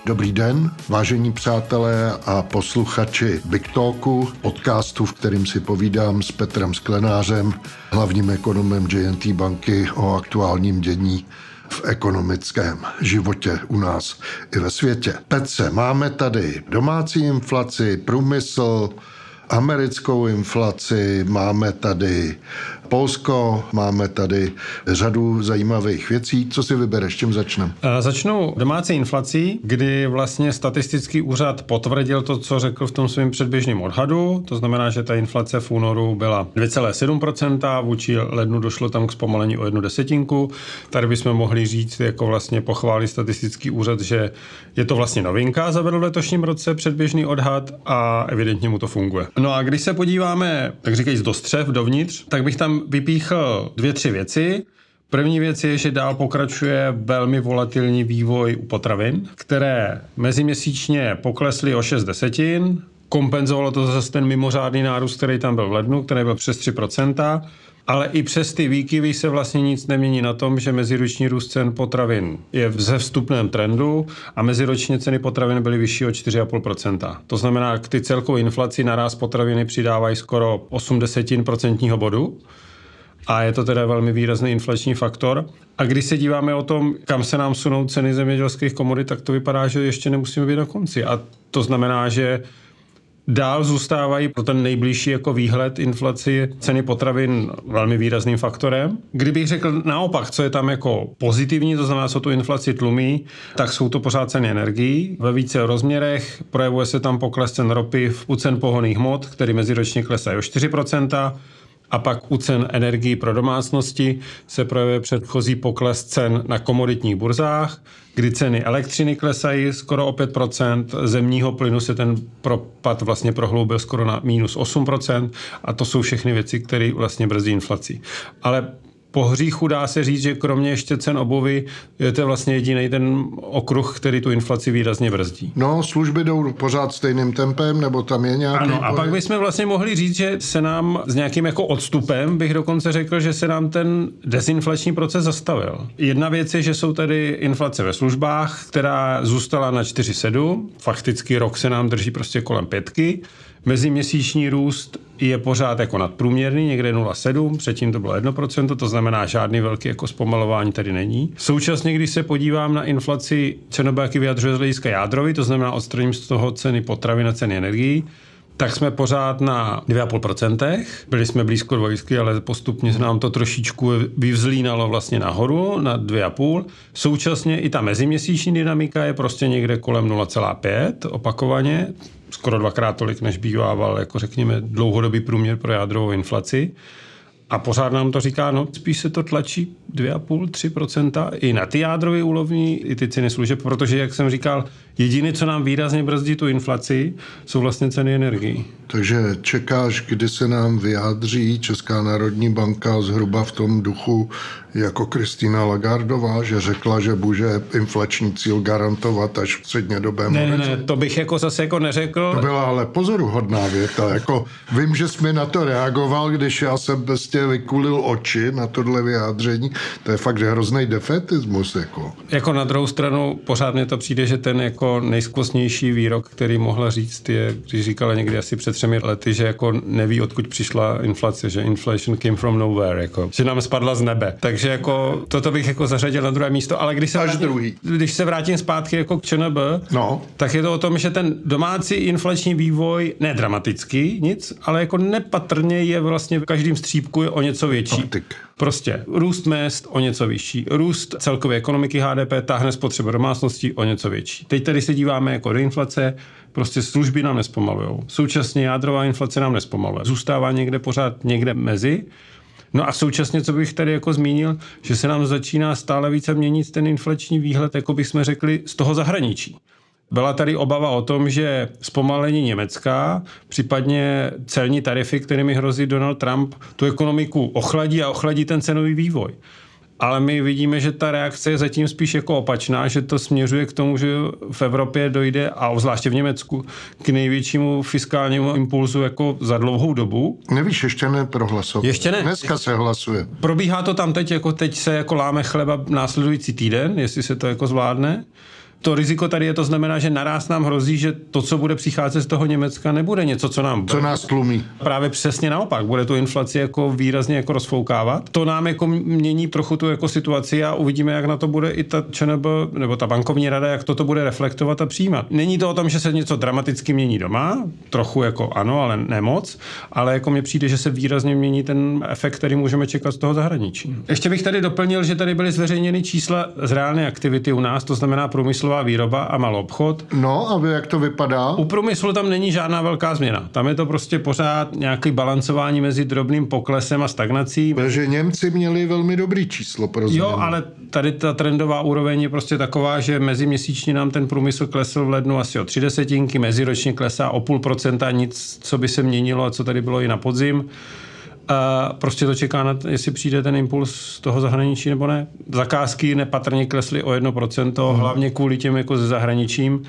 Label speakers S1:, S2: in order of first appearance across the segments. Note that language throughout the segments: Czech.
S1: Dobrý den, vážení přátelé a posluchači Big Talku, podcastu, v kterým si povídám s Petrem Sklenářem, hlavním ekonomem J&T banky o aktuálním dění v ekonomickém životě u nás i ve světě. Petře, máme tady domácí inflaci, průmysl, americkou inflaci, máme tady Polsko, máme tady řadu zajímavých věcí. Co si vybereš, čím začneme?
S2: Začnu domácí inflací, kdy vlastně statistický úřad potvrdil to, co řekl v tom svém předběžném odhadu. To znamená, že ta inflace v únoru byla 2,7%, vůči lednu došlo tam k zpomalení o 0,1. Tady bychom mohli říct, jako vlastně pochválit statistický úřad, že je to vlastně novinka, zavedl v letošním roce předběžný odhad a evidentně mu to funguje. No a když se podíváme, tak říkajíc do střev, dovnitř, tak bych tam vypíchl 2-3 věci. První věc je, že dál pokračuje velmi volatilní vývoj u potravin, které meziměsíčně poklesly o 0,6. Kompenzovalo to zase ten mimořádný nárůst, který tam byl v lednu, který byl přes 3%. Ale i přes ty výkyvy se vlastně nic nemění na tom, že meziroční růst cen potravin je v zevstupném trendu a meziročně ceny potravin byly vyšší o 4,5%. To znamená, k ty celkové inflaci naráz potraviny přidávají skoro 0,8% bodu a je to teda velmi výrazný inflační faktor. A když se díváme o tom, kam se nám sunou ceny zemědělských komodit, tak to vypadá, že ještě nemusíme být na konci. A to znamená, že dál zůstávají pro ten nejbližší jako výhled inflaci ceny potravin velmi výrazným faktorem. Kdybych řekl naopak, co je tam jako pozitivní, to znamená, co tu inflaci tlumí, tak jsou to pořád ceny energií ve více rozměrech. Projevuje se tam pokles cen ropy u cen pohonných hmot, který meziročně klesají o 4%. A pak u cen energií pro domácnosti se projevuje předchozí pokles cen na komoditních burzách, kdy ceny elektřiny klesají skoro o 5%, zemního plynu se ten propad vlastně prohloubil skoro na minus 8% a to jsou všechny věci, které vlastně brzdí inflaci. Ale po hříchu dá se říct, že kromě ještě cen obuvy je to vlastně jediný ten okruh, který tu inflaci výrazně brzdí.
S1: No, služby jdou pořád stejným tempem, nebo tam je nějaký...
S2: Ano, a pak bychom vlastně mohli říct, že se nám s nějakým jako odstupem, bych dokonce řekl, že se nám ten dezinflační proces zastavil. Jedna věc je, že jsou tady inflace ve službách, která zůstala na 4,7. Fakticky rok se nám drží prostě kolem 5. Meziměsíční růst je pořád jako nadprůměrný, někde 0,7, předtím to bylo 1%, to znamená žádný velký jako zpomalování tady není. Současně, když se podívám na inflaci, ČNB vyjadřuje z hlediska jádrový, to znamená odstraním z toho ceny potravin a ceny energií, tak jsme pořád na 2,5%. Byli jsme blízko 2, ale postupně se nám to trošičku vyvzlínalo vlastně nahoru na 2,5. Současně i ta meziměsíční dynamika je prostě někde kolem 0,5 opakovaně, skoro 2x tolik, než bývával, jako řekněme, dlouhodobý průměr pro jádrovou inflaci. A pořád nám to říká, no spíš se to tlačí 2,5-3% i na ty jádrové úrovni, i ty ceny služeb, protože, jak jsem říkal, jediné, co nám výrazně brzdí tu inflaci, jsou vlastně ceny energií.
S1: Takže čekáš, kdy se nám vyjádří Česká národní banka zhruba v tom duchu jako Kristýna Lagardová, že řekla, že bude inflační cíl garantovat až v střednědobém
S2: Ne, to bych jako zase jako neřekl.
S1: To byla ale pozoruhodná věta. Jako, vím, že jsi mi na to reagoval, když já jsem prostě vykulil oči na tohle vyjádření. To je fakt hrozný defetismus.
S2: Jako na druhou stranu pořád mně to přijde, že ten jako nejskvostnější výrok, který mohla říct, je, když říkala někdy asi před 3 lety, že jako neví, odkud přišla inflace, že inflation came from nowhere, jako, že nám spadla z nebe. Takže jako toto bych jako zařadil na druhé místo, ale když se vrátím zpátky jako k ČNB, tak je to o tom, že ten domácí inflační vývoj nedramatický, nic, ale jako nepatrně je vlastně v každém střípku je o něco větší. Prostě růst mezd o něco vyšší, růst celkové ekonomiky HDP táhne spotřeba domácností o něco větší. Teď tady se díváme jako do inflace, prostě služby nám nespomalujou. Současně jádrová inflace nám nespomaluje. Zůstává někde pořád někde mezi. No a současně, co bych tady jako zmínil, že se nám začíná stále více měnit ten inflační výhled, jako bychom řekli, z toho zahraničí. Byla tady obava o tom, že zpomalení Německa, případně celní tarify, kterými hrozí Donald Trump, tu ekonomiku ochladí ten cenový vývoj. Ale my vidíme, že ta reakce je zatím spíš jako opačná, že to směřuje k tomu, že v Evropě dojde, a zvláště v Německu, k největšímu fiskálnímu impulzu jako za dlouhou dobu.
S1: Nevíš, ještě neprohlasoval.
S2: Ještě ne.
S1: Dneska se hlasuje.
S2: Probíhá to tam teď se jako láme chleba následující týden, jestli se to jako zvládne. To riziko tady je, to znamená, že naráz nám hrozí, že to, co bude přicházet z toho Německa, nebude něco, co
S1: nás tlumí.
S2: Právě přesně naopak, bude tu inflaci jako výrazně jako rozfoukávat. To nám jako mění trochu tu jako situaci a uvidíme, jak na to bude i ta ČNB nebo ta bankovní rada, jak toto bude reflektovat a přijímat. Není to o tom, že se něco dramaticky mění doma, trochu jako ano, ale ne moc, ale jako mně přijde, že se výrazně mění ten efekt, který můžeme čekat z toho zahraničí. Ještě bych tady doplnil, že tady byly zveřejněny čísla z reálné aktivity u nás, to znamená průmyslová výroba a maloobchod.
S1: No a jak to vypadá?
S2: U průmyslu tam není žádná velká změna. Tam je to prostě pořád nějaký balancování mezi drobným poklesem a stagnací.
S1: Protože Němci měli velmi dobrý číslo pro změnu.
S2: Jo, ale tady ta trendová úroveň je prostě taková, že meziměsíčně nám ten průmysl klesl v lednu asi o 0,3, meziročně klesá o 0,5%, nic, co by se měnilo a co tady bylo i na podzim. A prostě to čeká, jestli přijde ten impuls z toho zahraničí nebo ne. Zakázky nepatrně klesly o 1%, hlavně kvůli těm jako ze zahraničím.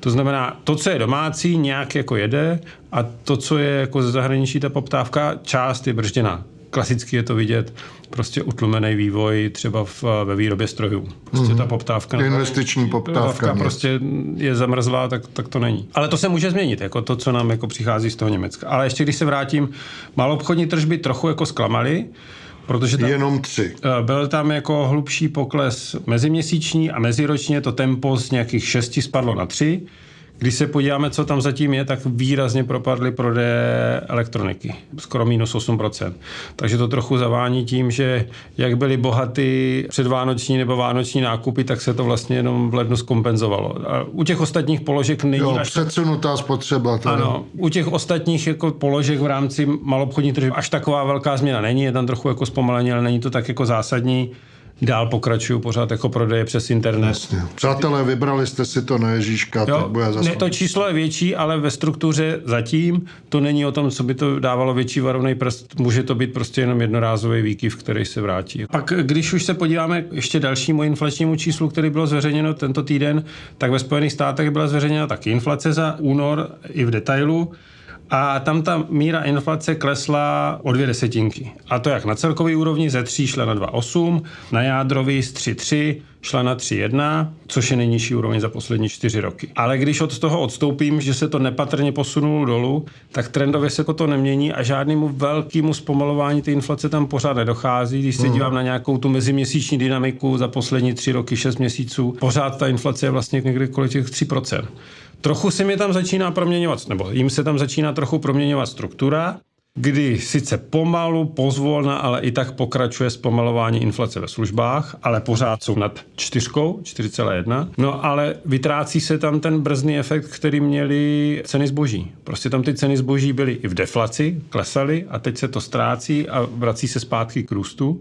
S2: To znamená, to, co je domácí, nějak jako jede a to, co je jako ze zahraničí, ta poptávka, část je bržděná. Klasicky je to vidět, prostě utlumený vývoj třeba ve výrobě strojů. Prostě ta poptávka.
S1: Investiční poptávka
S2: prostě je zamrzlá, tak to není. Ale to se může změnit, jako to, co nám jako přichází z toho Německa. Ale ještě když se vrátím, maloobchodní tržby trochu jako zklamaly, protože tam
S1: jenom 3.
S2: Byl tam jako hlubší pokles meziměsíční a meziročně to tempo z nějakých 6 spadlo na 3. Když se podíváme, co tam zatím je, tak výrazně propadly prodeje elektroniky. Skoro minus 8%. Takže to trochu zavání tím, že jak byly bohatý předvánoční nebo vánoční nákupy, tak se to vlastně jenom v lednu zkompenzovalo. A u těch ostatních položek není...
S1: Jo, předsunutá spotřeba.
S2: Ano, u těch ostatních jako položek v rámci maloobchodní tržby až taková velká změna není, je tam trochu jako zpomalení, ale není to tak jako zásadní. Dál pokračuju pořád jako prodeje přes internet.
S1: Jasně. Přátelé, vybrali jste si to na Ježíška, tak bude zase.
S2: Ne, to číslo je větší, ale ve struktuře zatím to není o tom, co by to dávalo větší varovný prst. Může to být prostě jenom jednorázový výkyv, který se vrátí. Pak, když už se podíváme ještě dalšímu inflačnímu číslu, který bylo zveřejněno tento týden, tak ve Spojených státech byla zveřejněna taky inflace za únor i v detailu. A tam ta míra inflace klesla o 0,2. A to jak na celkový úrovni ze 3 šla na 2,8, na jádrový z 3,3 šla na 3,1, což je nejnižší úroveň za poslední 4 roky. Ale když od toho odstoupím, že se to nepatrně posunulo dolů, tak trendově se to nemění a žádnému velkému zpomalování té inflace tam pořád nedochází. Když se dívám na nějakou tu meziměsíční dynamiku za poslední 3 roky, 6 měsíců, pořád ta inflace je vlastně někdy kolem těch 3%. Trochu se mi tam začíná proměňovat, nebo jim se tam začíná trochu proměňovat struktura, kdy sice pomalu, pozvolna, ale i tak pokračuje zpomalování inflace ve službách, ale pořád jsou nad 4,1. No ale vytrácí se tam ten brzdný efekt, který měly ceny zboží. Prostě tam ty ceny zboží byly i v deflaci, klesaly a teď se to ztrácí a vrací se zpátky k růstu.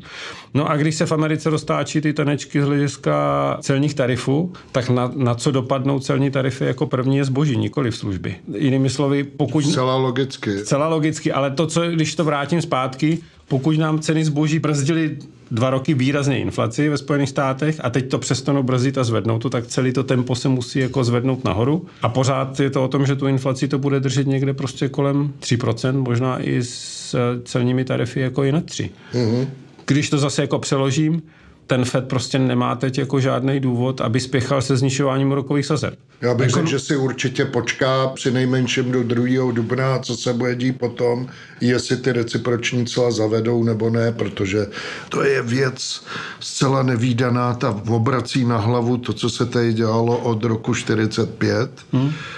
S2: No a když se v Americe roztáčí ty tanečky z hlediska celních tarifů, tak na co dopadnou celní tarify jako první je zboží, nikoli v služby. Jinými slovy, pokud... Zcela logicky, ale to, co, když to vrátím zpátky, pokud nám ceny zboží brzdily 2 roky výrazně inflaci ve Spojených státech a teď to přestanou brzdit a zvednou to, tak celý to tempo se musí jako zvednout nahoru. A pořád je to o tom, že tu inflaci to bude držet někde prostě kolem 3%, možná i s celními tarify jako i na 3%. Mm-hmm. Když to zase jako přeložím, ten FED prostě nemá teď jako žádný důvod, aby spěchal se znižováním úrokových sazeb.
S1: Já bych řekl, že si určitě počká při nejmenším do 2. dubna, co se bude dít potom, jestli ty reciproční cla zavedou nebo ne, protože to je věc zcela nevídaná, ta obrací na hlavu to, co se tady dělalo od roku 45.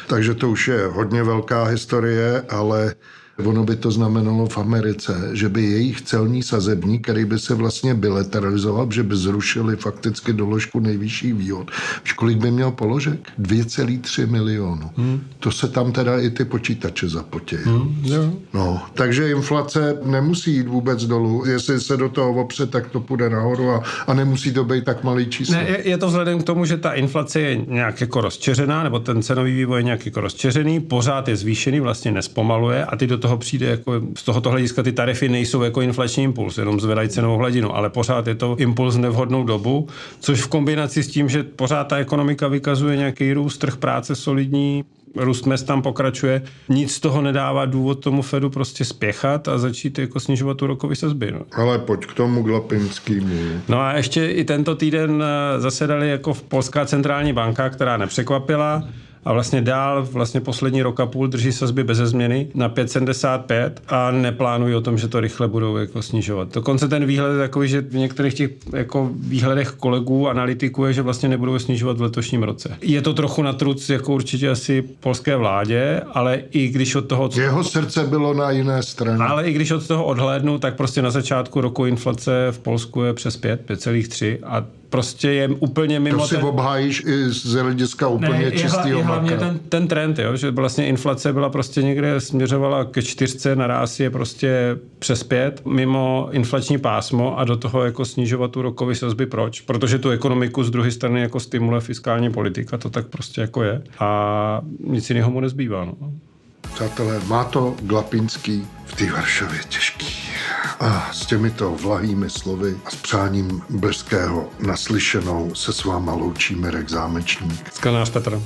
S1: Takže to už je hodně velká historie, ale ono by to znamenalo v Americe, že by jejich celní sazebník, který by se vlastně bilateralizoval, že by zrušili fakticky doložku nejvyšší výhod. Víš, kolik by měl položek? 2,3 milionu. To se tam teda i ty počítače zapotějí. No, takže inflace nemusí jít vůbec dolů. Jestli se do toho opře, tak to půjde nahoru a nemusí to být tak malý číslo.
S2: Ne, je to vzhledem k tomu, že ta inflace je nějak jako rozčeřená, nebo ten cenový vývoj je nějak jako rozčeřený, pořád je zvýšený, vlastně nespomaluje a ty do toho přijde jako z tohoto hlediska ty tarify nejsou jako inflační impuls, jenom zvedají cenovou hladinu, ale pořád je to impuls nevhodnou dobu, což v kombinaci s tím, že pořád ta ekonomika vykazuje nějaký růst, trh práce solidní, růst mezd tam pokračuje. Nic z toho nedává důvod tomu Fedu prostě spěchat a začít jako snižovat úrokové sazby. No.
S1: Ale pojď k tomu Glapinskému.
S2: No a ještě i tento týden zasedali jako Polská centrální banka, která nepřekvapila. A vlastně dál, poslední rok a půl drží sazby beze změny na 5,75 a neplánují o tom, že to rychle budou jako snižovat. Dokonce ten výhled je takový, že v některých těch jako výhledech kolegů, analytiků je, že vlastně nebudou snižovat v letošním roce. Je to trochu na truc jako určitě asi polské vládě, ale i když od toho...
S1: Jeho srdce bylo na jiné straně.
S2: Ale i když od toho odhlédnu, tak prostě na začátku roku inflace v Polsku je přes 5,3 a prostě je úplně mimo...
S1: To si obhájíš i z hlediska úplně čistého maka.
S2: Hlavně ten trend, jo, že vlastně inflace byla prostě někde směřovala ke 4, naráz je prostě přes 5, mimo inflační pásmo a do toho jako snižovat úrokové sazby. Proč? Protože tu ekonomiku z druhé strany jako stimuluje fiskální politika, to tak prostě jako je a nic jiného mu nezbývá. No.
S1: Přátelé, má to Glapinský v té Varšavě těžký. A s těmito vlahými slovy a s přáním brzkého naslyšenou se s váma loučí Mirek Zámečník.
S2: Sklenář Petr.